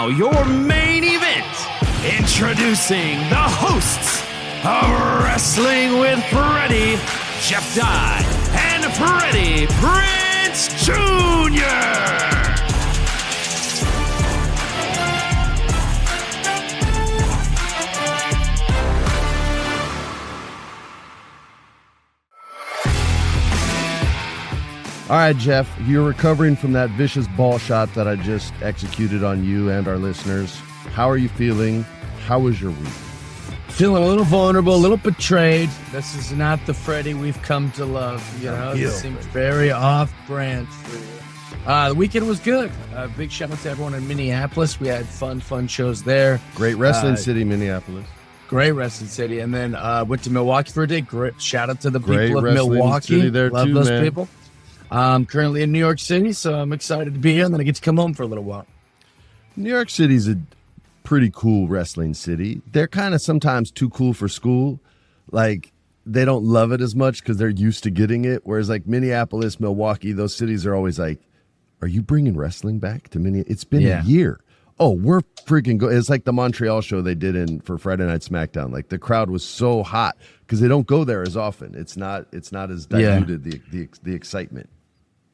now, your main event. Introducing the hosts of Wrestling with Freddie, Jeff Dye, and Freddie Prinze Jr. All right, Jeff, you're recovering from that vicious ball shot that I just executed on you and our listeners. How are you feeling? How was your week? Feeling a little vulnerable, a little betrayed. This is not the Freddie we've come to love. You know, this seems very off-brand for you. The weekend was good. Big shout out to everyone in Minneapolis. We had fun shows there. Great wrestling city, Minneapolis. Great wrestling city. And then went to Milwaukee for a day. Great shout out to the Great people of Milwaukee. City there love too, those man. people. I'm currently in New York City, so I'm excited to be here, and then I get to come home for a little while. New York City's a pretty cool wrestling city. They're kind of sometimes too cool for school. Like, they don't love it as much because they're used to getting it. Whereas, like, Minneapolis, Milwaukee, those cities are always like, are you bringing wrestling back to Minneapolis? It's been a year. Oh, we're freaking go. It's like the Montreal show they did for Friday Night SmackDown. Like, the crowd was so hot because they don't go there as often. It's not as diluted, the excitement.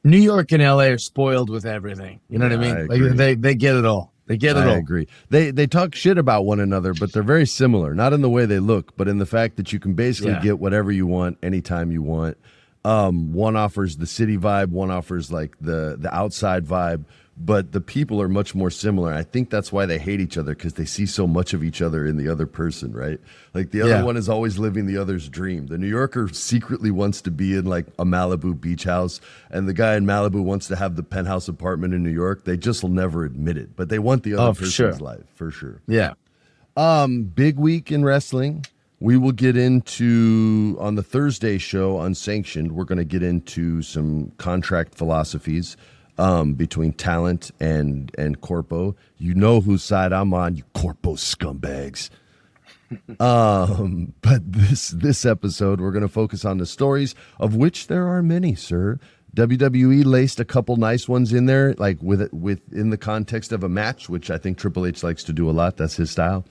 New York and LA are spoiled with everything. You know what I mean? Like they get it all. They get it all. I agree. They talk shit about one another, but they're very similar. Not in the way they look, but in the fact that you can basically get whatever you want anytime you want. One offers the city vibe, one offers like the outside vibe, but the people are much more similar. I think that's why they hate each other, because they see so much of each other in the other person, right? Like the other one is always living the other's dream. The New Yorker secretly wants to be in like a Malibu beach house, and the guy in Malibu wants to have the penthouse apartment in New York. They just will never admit it, but they want the other person's life, for sure. Yeah. Big week in wrestling. We will get into, on the Thursday show, Unsanctioned, we're going to get into some contract philosophies between talent and Corpo. You know whose side I'm on, you Corpo scumbags. But this episode, we're going to focus on the stories, of which there are many, sir. WWE laced a couple nice ones in there, like within the context of a match, which I think Triple H likes to do a lot. That's his style.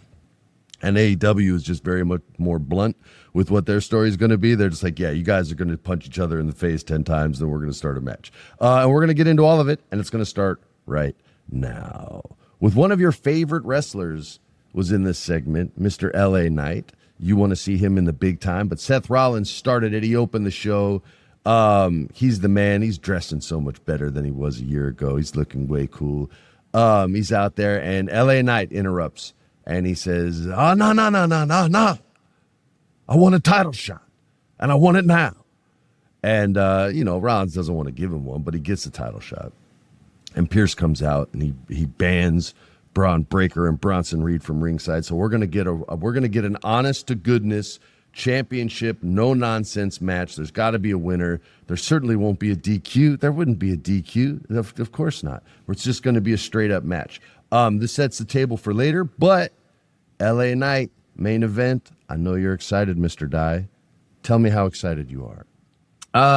And AEW is just very much more blunt with what their story is going to be. They're just like, yeah, you guys are going to punch each other in the face 10 times, then we're going to start a match. And we're going to get into all of it, and it's going to start right now. With one of your favorite wrestlers was in this segment, Mr. LA Knight. You want to see him in the big time, but Seth Rollins started it. He opened the show. He's the man. He's dressing so much better than he was a year ago. He's looking way cool. He's out there, and LA Knight interrupts. And he says, oh, no. I want a title shot, and I want it now. And, Rollins doesn't want to give him one, but he gets the title shot. And Pierce comes out, and he bans Braun Breaker and Bronson Reed from ringside. So we're going to get an honest-to-goodness championship, no-nonsense match. There's got to be a winner. There certainly won't be a DQ. There wouldn't be a DQ. Of course not. It's just going to be a straight-up match. This sets the table for later, but LA Knight, main event. I know you're excited, Mr. Dye. Tell me how excited you are.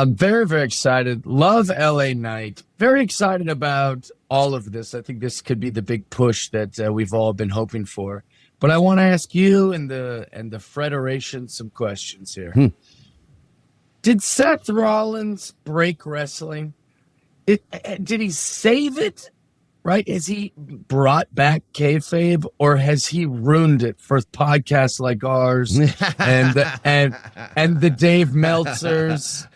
Very, very excited. Love LA Knight. Very excited about all of this. I think this could be the big push that we've all been hoping for. But I want to ask you and the Federation some questions here. Did Seth Rollins break wrestling? Did he save it? Right? Has he brought back kayfabe, or has he ruined it for podcasts like ours and the Dave Meltzers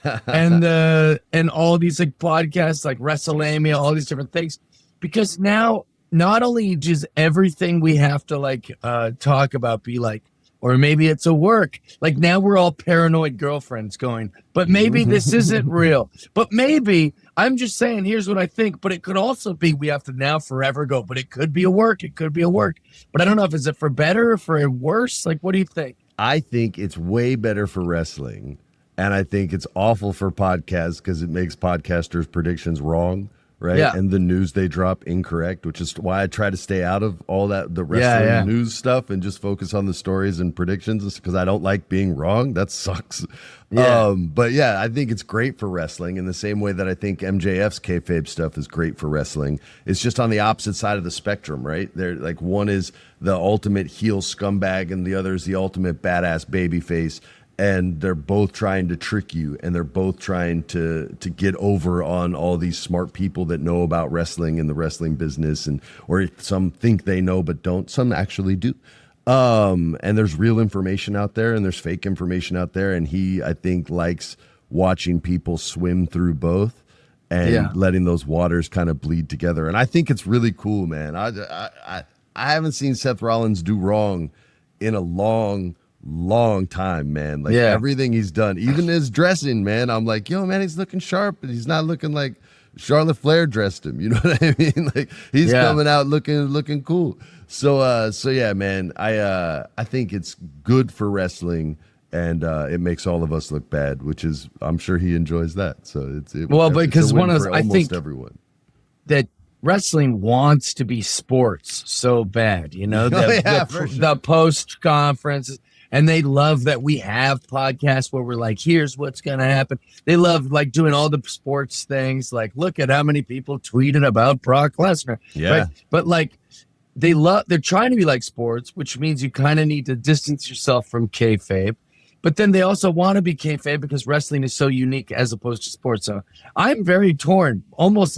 and all these like podcasts like WrestleMania, all these different things? Because now not only does everything we have to talk about be like, or maybe it's a work. Like now we're all paranoid girlfriends going, but maybe this isn't real. But maybe, I'm just saying, here's what I think. But it could also be we have to now forever go, but it could be a work. It could be a work. But I don't know if it's for better or for worse. Like, what do you think? I think it's way better for wrestling. And I think it's awful for podcasts because it makes podcasters' predictions wrong. right? Yeah. And the news they drop incorrect, which is why I try to stay out of all that the wrestling news stuff and just focus on the stories and predictions because I don't like being wrong. That sucks. Yeah. But yeah, I think it's great for wrestling in the same way that I think MJF's kayfabe stuff is great for wrestling. It's just on the opposite side of the spectrum, right? They're like one is the ultimate heel scumbag and the other is the ultimate badass babyface. And they're both trying to trick you, and they're both trying to get over on all these smart people that know about wrestling and the wrestling business, and or some think they know but don't. Some actually do. And there's real information out there, and there's fake information out there. And he, I think, likes watching people swim through both and letting those waters kind of bleed together. And I think it's really cool, man. I haven't seen Seth Rollins do wrong in a long time, man. Like everything he's done, even his dressing, man, I'm like, yo, man, he's looking sharp, but he's not looking like Charlotte Flair dressed him. You know what I mean? Like he's coming out looking cool. So yeah, man, I think it's good for wrestling, and it makes all of us look bad, which is I'm sure he enjoys that. So because one of I think everyone that wrestling wants to be sports so bad, you know, the post conferences. And they love that we have podcasts where we're like, here's what's going to happen. They love like doing all the sports things. Like, look at how many people tweeted about Brock Lesnar. Yeah. Right? But like they're trying to be like sports, which means you kind of need to distance yourself from kayfabe. But then they also want to be kayfabe because wrestling is so unique as opposed to sports. So I'm very torn, almost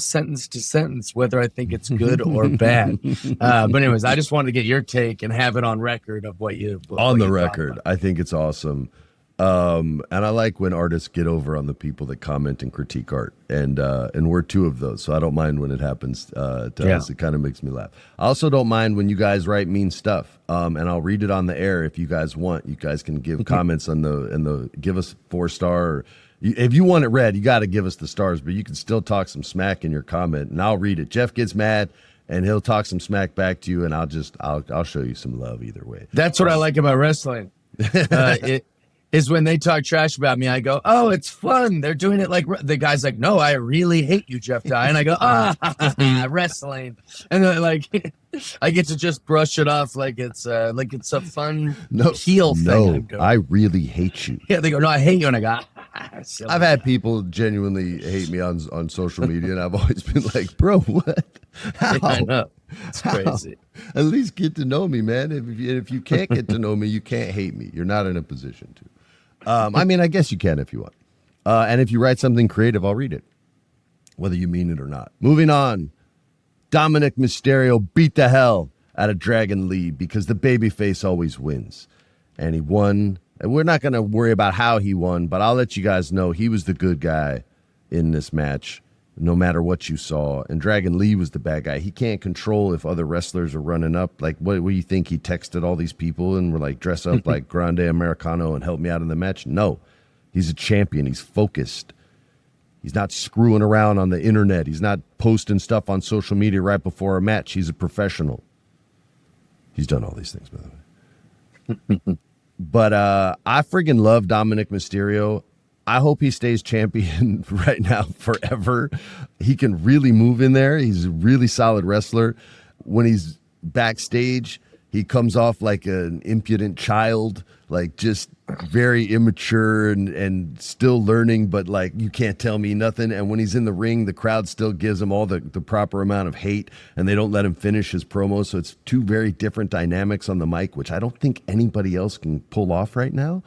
sentence to sentence, whether I think it's good or bad. But anyways, I just wanted to get your take and have it on record of what you on the record. I think it's awesome. And I like when artists get over on the people that comment and critique art, and we're two of those, so I don't mind when it happens to us. It kind of makes me laugh. I also don't mind when you guys write mean stuff, and I'll read it on the air if you guys want. You guys can give comments on the give us 4-star. If you want it read, you got to give us the stars, but you can still talk some smack in your comment, and I'll read it. Jeff gets mad, and he'll talk some smack back to you, and I'll show you some love either way. That's what I like about wrestling. Is when they talk trash about me, I go, oh, it's fun. They're doing it like the guy's like, no, I really hate you, Jeff Dye. And I go, wrestling. And then like, I get to just brush it off like it's a fun heel thing. No, I really hate you. Yeah, they go, no, I hate you. And I go, I've had people genuinely hate me on social media, and I've always been like, bro, what? How? I know. It's crazy. At least get to know me, man. If you can't get to know me, you can't hate me. You're not in a position to. I mean, I guess you can if you want. And if you write something creative, I'll read it, whether you mean it or not. Moving on. Dominic Mysterio beat the hell out of Dragon Lee because the babyface always wins. And he won. And we're not going to worry about how he won, but I'll let you guys know he was the good guy in this match, no matter what you saw. And Dragon Lee was the bad guy. He can't control if other wrestlers are running up. Like, what do you think? He texted all these people and were like, dress up like Grande Americano and help me out in the match? No. He's a champion. He's focused. He's not screwing around on the internet. He's not posting stuff on social media right before a match. He's a professional. He's done all these things, by the way. But I friggin' love Dominic Mysterio. I hope he stays champion right now forever. He can really move in there. He's a really solid wrestler. When he's backstage, he comes off like an impudent child, like just very immature and still learning, but like you can't tell me nothing. And when he's in the ring, the crowd still gives him all the proper amount of hate, and they don't let him finish his promo. So it's two very different dynamics on the mic, which I don't think anybody else can pull off right now.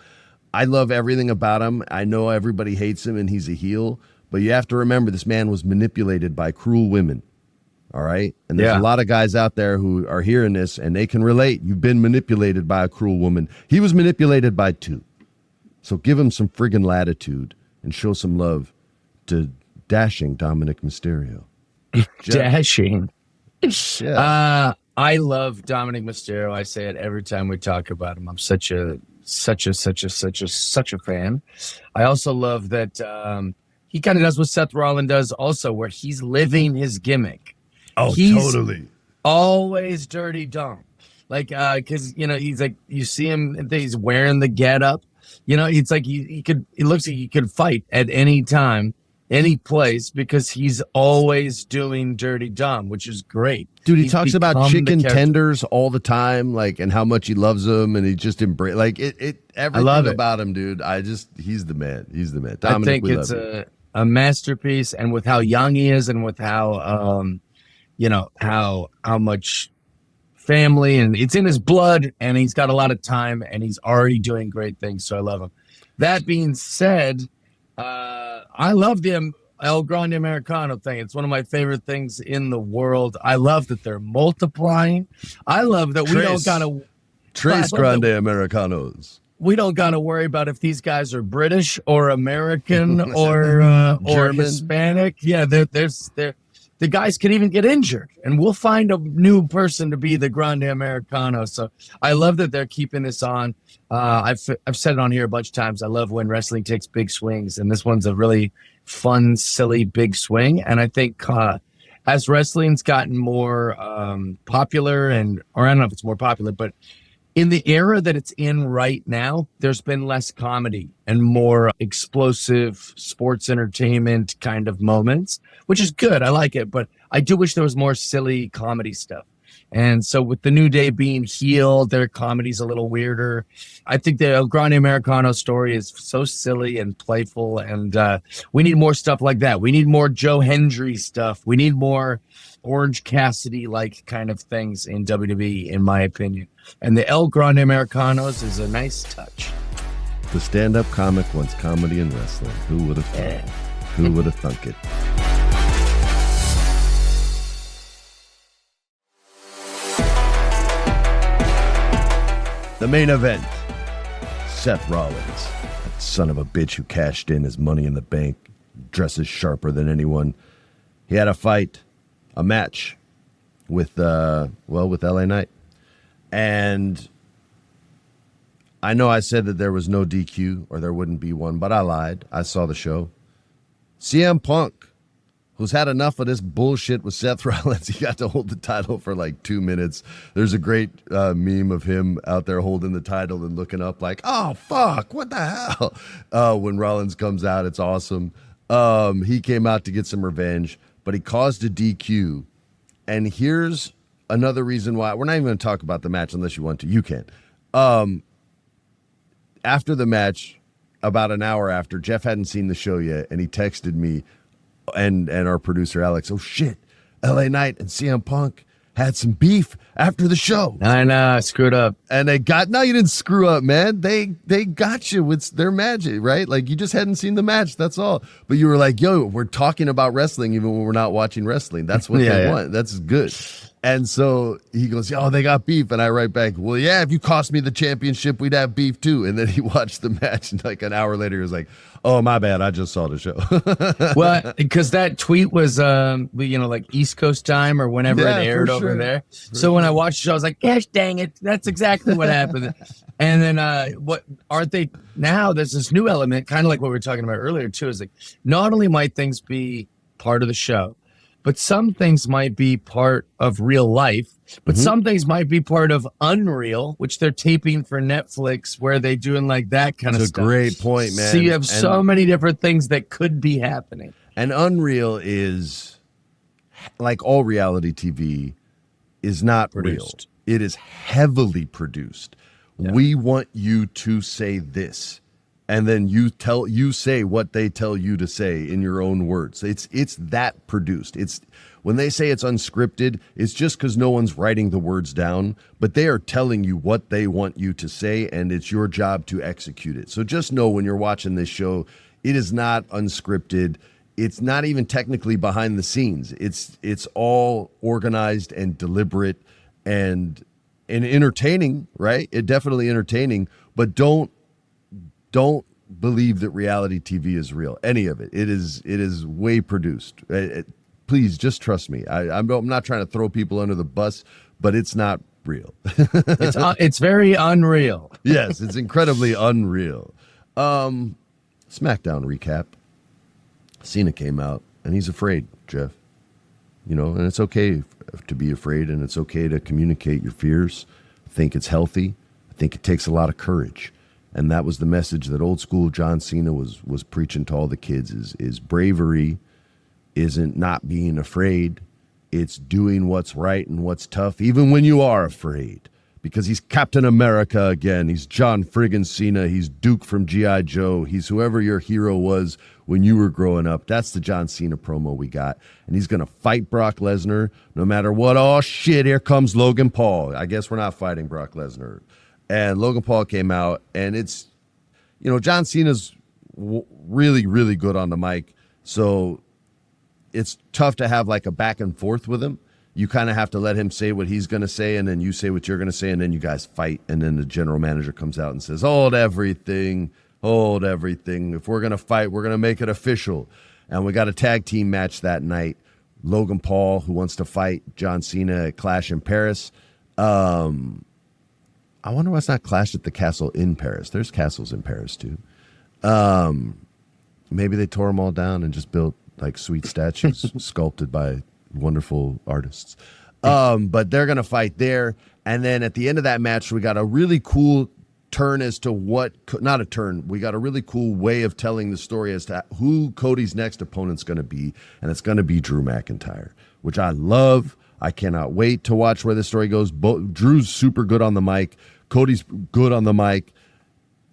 I love everything about him. I know everybody hates him and he's a heel, but you have to remember this man was manipulated by cruel women. All right. And there's a lot of guys out there who are hearing this and they can relate. You've been manipulated by a cruel woman. He was manipulated by 2. So give him some friggin' latitude and show some love to dashing Dominic Mysterio. Dashing. Yeah. I love Dominic Mysterio. I say it every time we talk about him. I'm such a fan. I also love that he kind of does what Seth Rollins does also, where he's living his gimmick. Oh, he's totally. Always dirty dumb. Like, because, you know, he's like, you see him, he's wearing the getup. You know, it's like he looks like he could fight at any time. any place because he's always doing Dirty Dom, which is great. Dude, he He's talks about become the chicken character. tenders all the time, like, and how much he loves them, and he just embrace like it. Everything love it. about him, dude. He's the man. He's the man. I Dominic, think we it's love you. a masterpiece, and with how young he is, and with how how much family, and it's in his blood, and he's got a lot of time, and he's already doing great things. So I love him. That being said, I love the El Grande Americano thing. It's one of my favorite things in the world. I love that they're multiplying. I love that we don't gotta Tres Grande Americanos. we don't gotta worry about if these guys are British or American or German. Hispanic. Yeah, the guys can even get injured, and we'll find a new person to be the Grande Americano. So I love that they're keeping this on. I've said it on here a bunch of times. I love when wrestling takes big swings, and this one's a really fun, silly, big swing. And I think as wrestling's gotten more popular, or I don't know if it's more popular, but in the era that it's in right now, there's been less comedy and more explosive sports entertainment kind of moments, which is good. I like it, but I do wish there was more silly comedy stuff. And so with the New Day being healed, their comedy's a little weirder. I think the El Grande Americano story is so silly and playful, and we need more stuff like that. We need more Joe Hendry stuff. We need more Orange Cassidy-like kind of things in WWE, in my opinion. And the El Grande Americanos is a nice touch. The stand-up comic wants comedy in wrestling. Who would have thought? Yeah. Who would have thunk it? The main event. Seth Rollins, that son of a bitch who cashed in his money in the bank, dresses sharper than anyone. He had a match with LA Knight. And I know I said that there was no DQ or there wouldn't be one, but I lied. I saw the show. CM Punk, who's had enough of this bullshit with Seth Rollins, he got to hold the title for like 2 minutes. There's a great meme of him out there holding the title and looking up like, oh, fuck, what the hell? When Rollins comes out, it's awesome. He came out to get some revenge, but he caused a DQ. And here's another reason why. We're not even going to talk about the match unless you want to. You can. After the match, about an hour after, Jeff hadn't seen the show yet, and he texted me and our producer, Alex, oh, shit, LA Knight and CM Punk had some beef after the show. I know, I screwed up. And you didn't screw up, man. They got you with their magic, right? Like, you just hadn't seen the match, that's all. But you were like, yo, we're talking about wrestling even when we're not watching wrestling. That's what they want. That's good. And so he goes, oh, they got beef. And I write back, well, yeah, if you cost me the championship, we'd have beef too. And then he watched the match, and like an hour later, he was like, oh, my bad, I just saw the show. Well, because that tweet was, like East Coast time or whenever it aired over there. So when I watched the show, I was like, gosh, dang it, that's exactly what happened. And then what aren't they now? There's this new element, kind of like what we were talking about earlier too. Is like, not only might things be part of the show, but some things might be part of real life, but some things might be part of Unreal, which they're taping for Netflix, where they doing like that kind of stuff. That's a great point, man. So you have so many different things that could be happening. And Unreal is, like all reality TV, is not Produced. real. It is heavily produced. Yeah. We want you to say this, and then you say what they tell you to say in your own words. It's that produced. It's when they say it's unscripted, it's just because no one's writing the words down, but they are telling you what they want you to say, and it's your job to execute it. So just know when you're watching this show, it is not unscripted. It's not even technically behind the scenes. It's all organized and deliberate and entertaining, right? It definitely entertaining, but don't believe that reality TV is real. Any of it. It is way produced. Please just trust me. I'm not trying to throw people under the bus, but it's not real. It's very unreal. Yes, it's incredibly unreal. SmackDown recap. Cena came out, and he's afraid, Jeff. And it's okay to be afraid, and it's okay to communicate your fears. I think it's healthy. I think it takes a lot of courage. And that was the message that old school John Cena was preaching to all the kids is bravery isn't not being afraid. It's doing what's right and what's tough, even when you are afraid. Because he's Captain America again. He's John friggin' Cena. He's Duke from G.I. Joe. He's whoever your hero was when you were growing up. That's the John Cena promo we got. And he's going to fight Brock Lesnar no matter what. Oh, shit, here comes Logan Paul. I guess we're not fighting Brock Lesnar. And Logan Paul came out, and it's, John Cena's really, really good on the mic. So it's tough to have like a back and forth with him. You kind of have to let him say what he's going to say, and then you say what you're going to say, and then you guys fight, and then the general manager comes out and says, hold everything. If we're going to fight, we're going to make it official. And we got a tag team match that night. Logan Paul, who wants to fight John Cena at Clash in Paris. I wonder why it's not Clash at the Castle in Paris. There's castles in Paris, too. Maybe they tore them all down and just built like sweet statues sculpted by wonderful artists. But they're going to fight there. And then at the end of that match, we got a really cool turn as to not a turn. We got a really cool way of telling the story as to who Cody's next opponent's going to be. And it's going to be Drew McIntyre, which I love. I cannot wait to watch where this story goes. Drew's super good on the mic. Cody's good on the mic.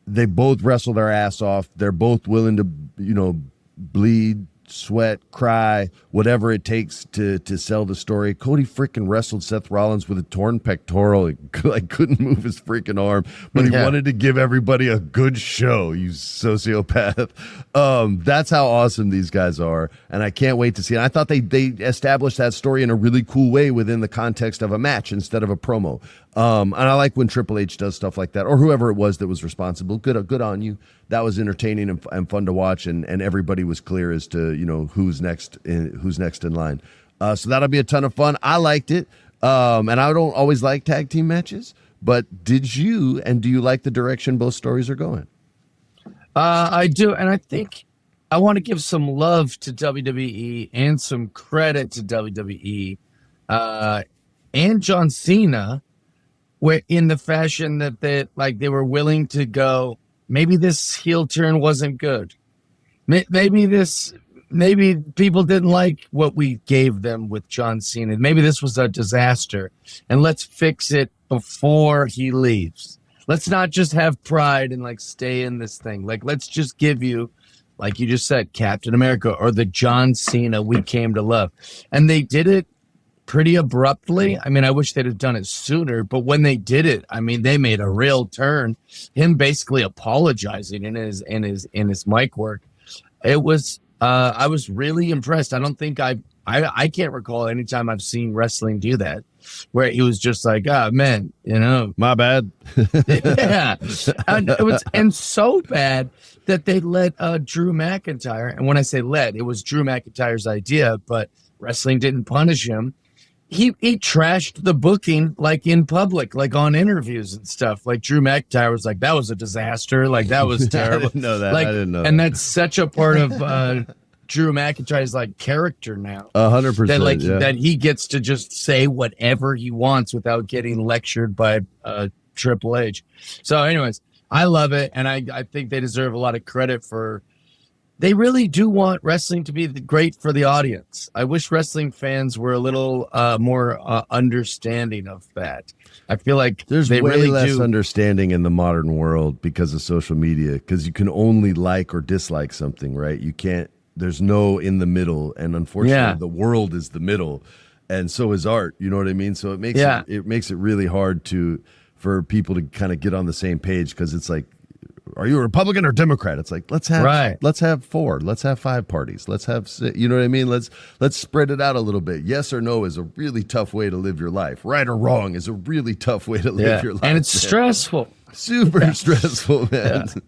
They both wrestle their ass off. They're both willing to, bleed, sweat, cry, whatever it takes to sell the story. Cody freaking wrestled Seth Rollins with a torn pectoral. Like couldn't move his freaking arm, but he wanted to give everybody a good show, you sociopath. That's how awesome these guys are, and I can't wait to see it. I thought they established that story in a really cool way within the context of a match instead of a promo. And I like when Triple H does stuff like that, or whoever it was that was responsible. Good on you. That was entertaining and fun to watch, and everybody was clear as to who's next in line. So that'll be a ton of fun. I liked it, and I don't always like tag team matches, but did you? And do you like the direction both stories are going? I do, and I think I want to give some love to WWE and some credit to WWE and John Cena, where in the fashion that they were willing to go. Maybe this heel turn wasn't good. Maybe people didn't like what we gave them with John Cena. Maybe this was a disaster, and let's fix it before he leaves. Let's not just have pride and stay in this thing. Let's just give you, like you just said, Captain America or the John Cena we came to love. And they did it pretty abruptly. I mean, I wish they'd have done it sooner, but when they did it, I mean, they made a real turn. Him basically apologizing in his mic work. It was I was really impressed. I don't think I can't recall any time I've seen wrestling do that, where he was just like, "Ah, man, my bad." Yeah, and so bad that they let Drew McIntyre. And when I say let, it was Drew McIntyre's idea, but wrestling didn't punish him. He trashed the booking in public, on interviews and stuff. Drew McIntyre was like, that was a disaster. That was terrible. I didn't know that. I didn't know and that. That's such a part of Drew McIntyre's character now. 100%. That he gets to just say whatever he wants without getting lectured by Triple H. So anyways, I love it. And I think they deserve a lot of credit for. They really do want wrestling to be great for the audience. I wish wrestling fans were a little more understanding of that. I feel like there's way really less understanding in the modern world because of social media, because you can only like or dislike something, right? You can't, there's no in the middle. And unfortunately, the world is the middle. And so is art. You know what I mean? So it makes it really hard for people to kind of get on the same page, because it's like, are you a Republican or Democrat? It's like, let's have 4, let's have 5 parties. Let's have, you know what I mean? Let's spread it out a little bit. Yes or no is a really tough way to live your life. Right or wrong is a really tough way to live your life. And it's stressful. Super stressful, man. Yeah.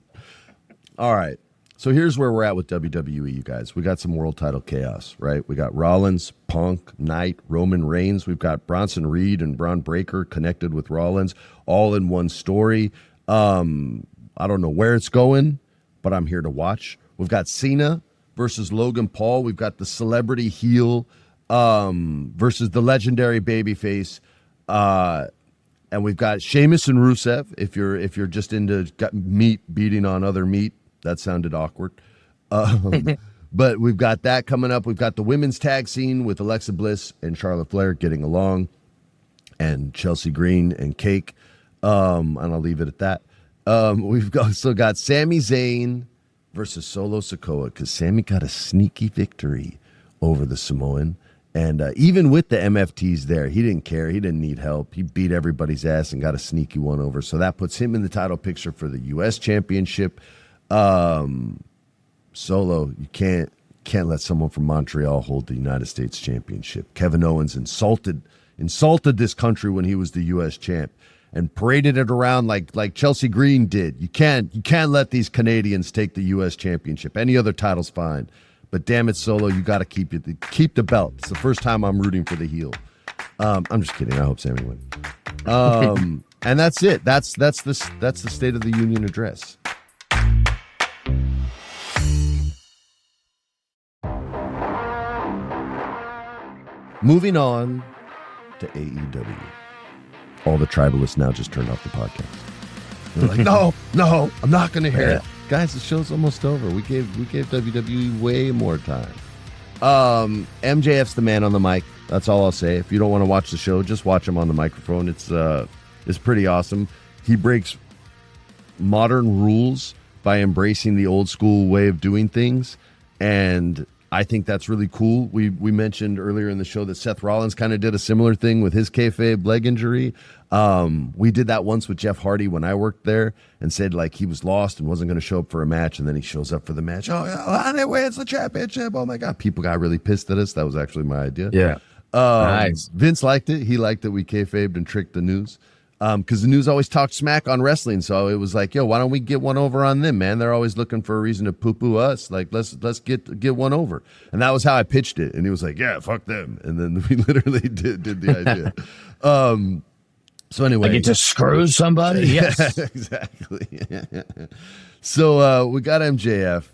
All right. So here's where we're at with WWE, you guys. We got some world title chaos, right? We got Rollins, Punk, Knight, Roman Reigns. We've got Bronson Reed and Braun Breaker connected with Rollins, all in one story. I don't know where it's going, but I'm here to watch. We've got Cena versus Logan Paul. We've got the celebrity heel versus the legendary babyface. And And we've got Sheamus and Rusev. If you're just into meat beating on other meat, that sounded awkward. But we've got that coming up. We've got the women's tag scene with Alexa Bliss and Charlotte Flair getting along, and Chelsea Green and Cake. And I'll leave it at that. We've also got Sami Zayn versus Solo Sikoa, because Sami got a sneaky victory over the Samoan. And even with the MFTs there, he didn't care. He didn't need help. He beat everybody's ass and got a sneaky one over. So that puts him in the title picture for the U.S. Championship. Solo, you can't let someone from Montreal hold the United States Championship. Kevin Owens insulted this country when he was the U.S. champ and paraded it around like Chelsea Green did. You can't let these Canadians take the U.S. Championship. Any other title's fine. But damn it, Solo, you got to keep the belt. It's the first time I'm rooting for the heel. I'm just kidding. I hope Sami wins. And that's it. That's the State of the Union address. Moving on to AEW. All the tribalists now just turned off the podcast. They're like, no, I'm not going to hear it. Guys, the show's almost over. We gave WWE way more time. MJF's the man on the mic. That's all I'll say. If you don't want to watch the show, just watch him on the microphone. It's pretty awesome. He breaks modern rules by embracing the old school way of doing things, and I think that's really cool. We mentioned earlier in the show that Seth Rollins kind of did a similar thing with his kayfabe leg injury. We did that once with Jeff Hardy when I worked there, and said like he was lost and wasn't going to show up for a match, and then he shows up for the match. Oh, yeah, anyway, it's the championship. Oh my God, people got really pissed at us. That was actually my idea. Yeah, nice. Vince liked it. He liked that we kayfabed and tricked the news. Because the news always talked smack on wrestling, so it was like, yo, why don't we get one over on them, man? They're always looking for a reason to poo-poo us. Like, let's get one over. And that was how I pitched it. And he was like, yeah, fuck them. And then we literally did the idea. So anyway, I get to screw somebody. Yes, exactly. So we got MJF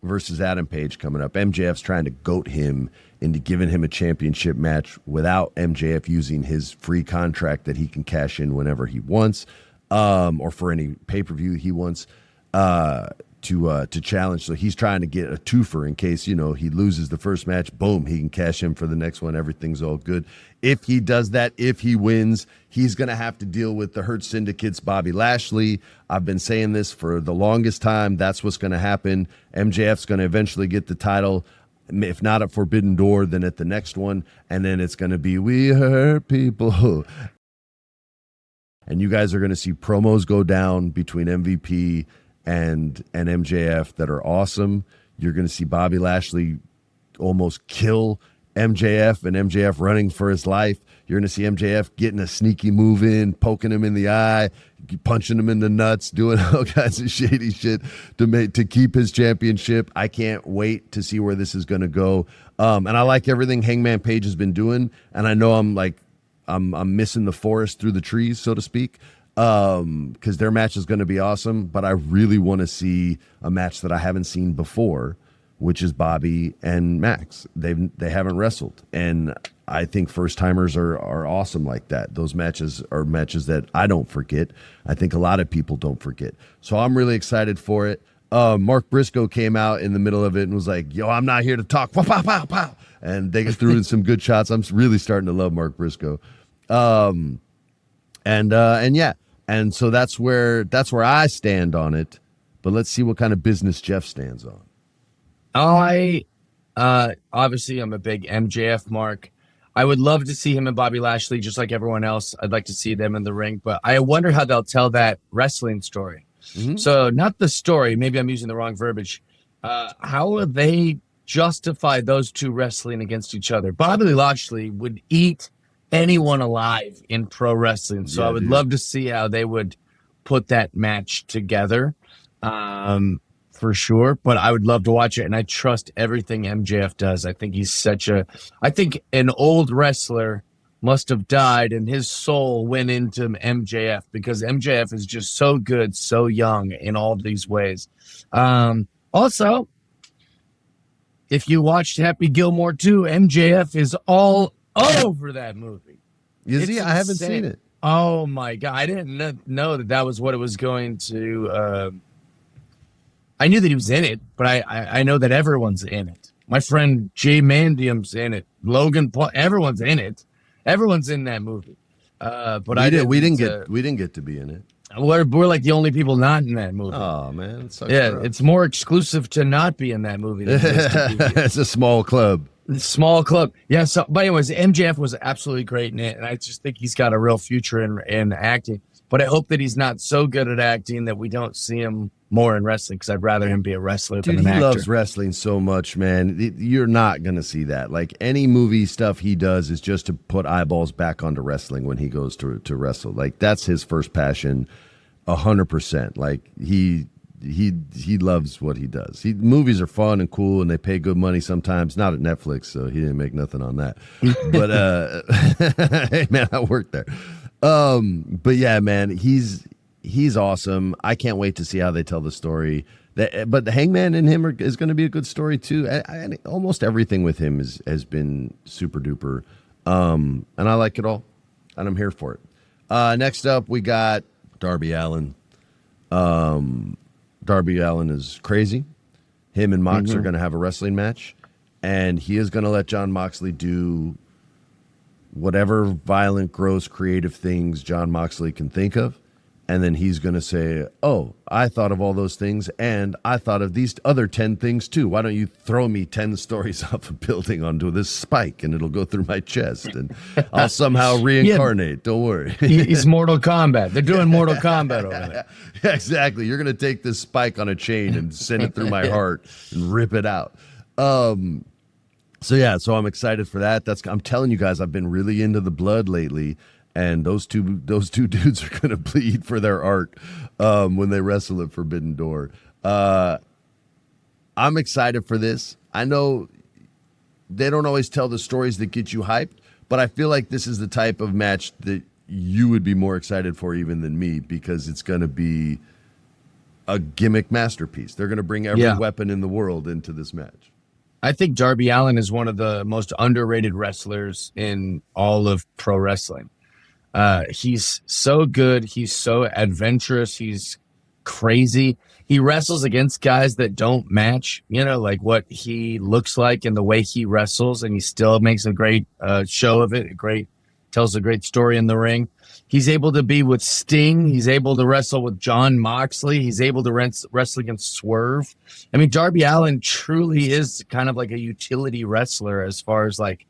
versus Adam Page coming up. MJF's trying to goat him into giving him a championship match without MJF using his free contract that he can cash in whenever he wants, or for any pay-per-view he wants to challenge. So he's trying to get a twofer in case, he loses the first match. Boom, he can cash in for the next one. Everything's all good. If he does that, if he wins, he's going to have to deal with the Hurt Syndicate's Bobby Lashley. I've been saying this for the longest time. That's what's going to happen. MJF's going to eventually get the title. If not at Forbidden Door, then at the next one. And then it's going to be, we hurt people. And you guys are going to see promos go down between MVP and MJF that are awesome. You're going to see Bobby Lashley almost kill MJF and MJF running for his life. You're going to see MJF getting a sneaky move in, poking him in the eye, punching him in the nuts, doing all kinds of shady shit to keep his championship. I can't wait to see where this is going to go. And I like everything Hangman Page has been doing. And I know I'm missing the forest through the trees, so to speak, because their match is going to be awesome. But I really want to see a match that I haven't seen before, which is Bobby and Max. They haven't wrestled, and I think first timers are awesome like that. Those matches are matches that I don't forget. I think a lot of people don't forget. So I'm really excited for it. Mark Briscoe came out in the middle of it and was like, "Yo, I'm not here to talk." Pow, pow, pow, pow. And they threw in some good shots. I'm really starting to love Mark Briscoe. And so that's where I stand on it. But let's see what kind of business Jeff stands on. Obviously I'm a big MJF mark. I would love to see him and Bobby Lashley, just like everyone else. I'd like to see them in the ring, but I wonder how they'll tell that wrestling story. Mm-hmm. So not the story, maybe I'm using the wrong verbiage. How will they justify those two wrestling against each other? Bobby Lashley would eat anyone alive in pro wrestling. So I would love to see how they would put that match together. For sure, but I would love to watch it, and I trust everything MJF does. I think I think an old wrestler must have died, and his soul went into MJF because MJF is just so good, so young in all these ways. Also, if you watched Happy Gilmore 2, MJF is all over that movie. Is he? I haven't seen it. Oh my God. I didn't know that was what it was going to. I knew that he was in it, but I know that everyone's in it. My friend Jay Mandium's in it. Logan Paul, everyone's in it. Everyone's in that movie. But we didn't get to be in it. We're like the only people not in that movie. Oh man, it sucks. Yeah, it's more exclusive to not be in that movie than it is to be. It's a small club. Small club. Yeah. So, but anyways, MJF was absolutely great in it, and I just think he's got a real future in acting. But I hope that he's not so good at acting that we don't see him more in wrestling, because I'd rather him be a wrestler than an actor. He loves wrestling so much, man. You're not going to see that. Like, any movie stuff he does is just to put eyeballs back onto wrestling when he goes to wrestle. Like, that's his first passion, 100%. Like, he loves what he does. Movies are fun and cool, and they pay good money sometimes. Not at Netflix, so he didn't make nothing on that. But hey, man, I worked there. But yeah, man, he's awesome. I can't wait to see how they tell the story. But the Hangman and him is going to be a good story too. Almost everything with him has been super duper, and I like it all, and I'm here for it. Next up, we got Darby Allin. Darby Allin is crazy. Him and Mox are going to have a wrestling match, and he is going to let John Moxley do whatever violent, gross, creative things John Moxley can think of. And then he's going to say, oh, I thought of all those things, and I thought of these other 10 things too. Why don't you throw me 10 stories off a building onto this spike, and it'll go through my chest, and I'll somehow reincarnate. Yeah, don't worry. He's Mortal Kombat. They're doing Mortal Kombat over there. Yeah, exactly. You're going to take this spike on a chain and send it through my heart and rip it out. So I'm excited for that. I'm telling you guys, I've been really into the blood lately. And those two dudes are going to bleed for their art when they wrestle at Forbidden Door. I'm excited for this. I know they don't always tell the stories that get you hyped, but I feel like this is the type of match that you would be more excited for even than me, because it's going to be a gimmick masterpiece. They're going to bring every weapon in the world into this match. I think Darby Allin is one of the most underrated wrestlers in all of pro wrestling. He's so good. He's so adventurous. He's crazy. He wrestles against guys that don't match, like what he looks like and the way he wrestles, and he still makes a great show of it. Tells a great story in the ring. He's able to be with Sting. He's able to wrestle with John Moxley. He's able to wrestle against Swerve. I mean, Darby Allin truly is kind of like a utility wrestler, as far as like,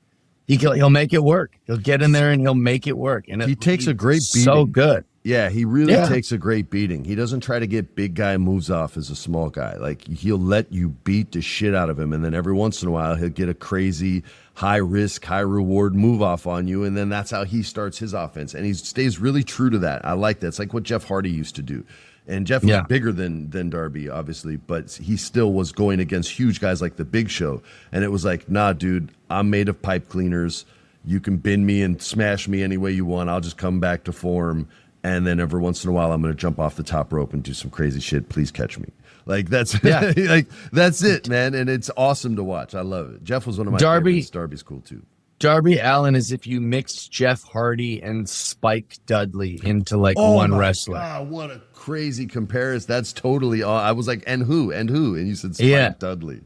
he'll make it work. He'll get in there and he'll make it work. And he takes a great beating. So good. Yeah, he really takes a great beating. He doesn't try to get big guy moves off as a small guy. Like, he'll let you beat the shit out of him, and then every once in a while he'll get a crazy high risk, high reward move off on you, and then that's how he starts his offense. And he stays really true to that. I like that. It's like what Jeff Hardy used to do. And Jeff was bigger than Darby, obviously, but he still was going against huge guys like the Big Show. And it was like, nah, dude, I'm made of pipe cleaners. You can bend me and smash me any way you want. I'll just come back to form. And then every once in a while, I'm going to jump off the top rope and do some crazy shit. Please catch me. Like, that's like, that's it, man. And it's awesome to watch. I love it. Jeff was one of my favorites. Darby's cool too. Darby Allin is if you mixed Jeff Hardy and Spike Dudley into like one wrestler. God, what a crazy comparison. That's totally I was like, and who? And you said Spike Dudley.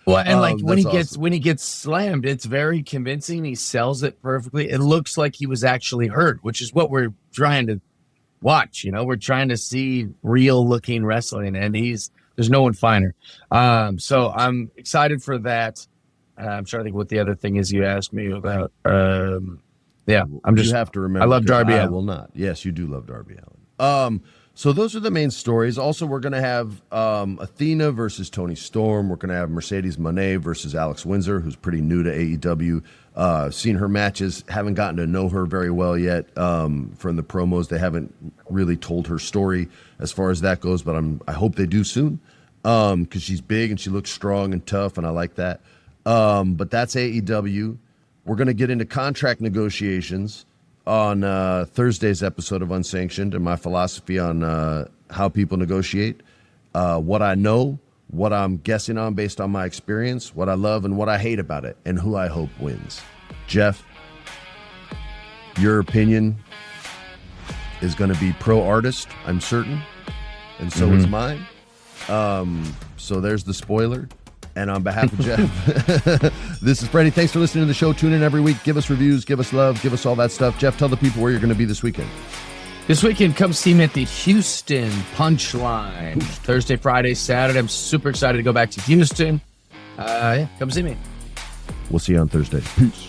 Well, and like when he gets slammed, it's very convincing. He sells it perfectly. It looks like he was actually hurt, which is what we're trying to watch. We're trying to see real looking wrestling, and there's no one finer. So I'm excited for that. I'm trying to think what the other thing is you asked me about. You have to remember. I love Darby Allin. I will not. Yes, you do love Darby Allin. So those are the main stories. Also, we're going to have Athena versus Toni Storm. We're going to have Mercedes Moné versus Alex Windsor, who's pretty new to AEW. Seen her matches, haven't gotten to know her very well yet. From the promos, they haven't really told her story as far as that goes, but I hope they do soon, because she's big and she looks strong and tough, and I like that. But that's AEW. We're going to get into contract negotiations on Thursday's episode of Unsanctioned, and my philosophy on how people negotiate, what I know, what I'm guessing on based on my experience, what I love and what I hate about it, and who I hope wins. Jeff, your opinion is going to be pro artist, I'm certain. And so is mine. So there's the spoiler. And on behalf of Jeff, this is Freddie. Thanks for listening to the show. Tune in every week. Give us reviews, give us love, give us all that stuff. Jeff, tell the people where you're going to be this weekend. This weekend, come see me at the Houston Punchline. Thursday, Friday, Saturday. I'm super excited to go back to Houston. Come see me. We'll see you on Thursday. Peace.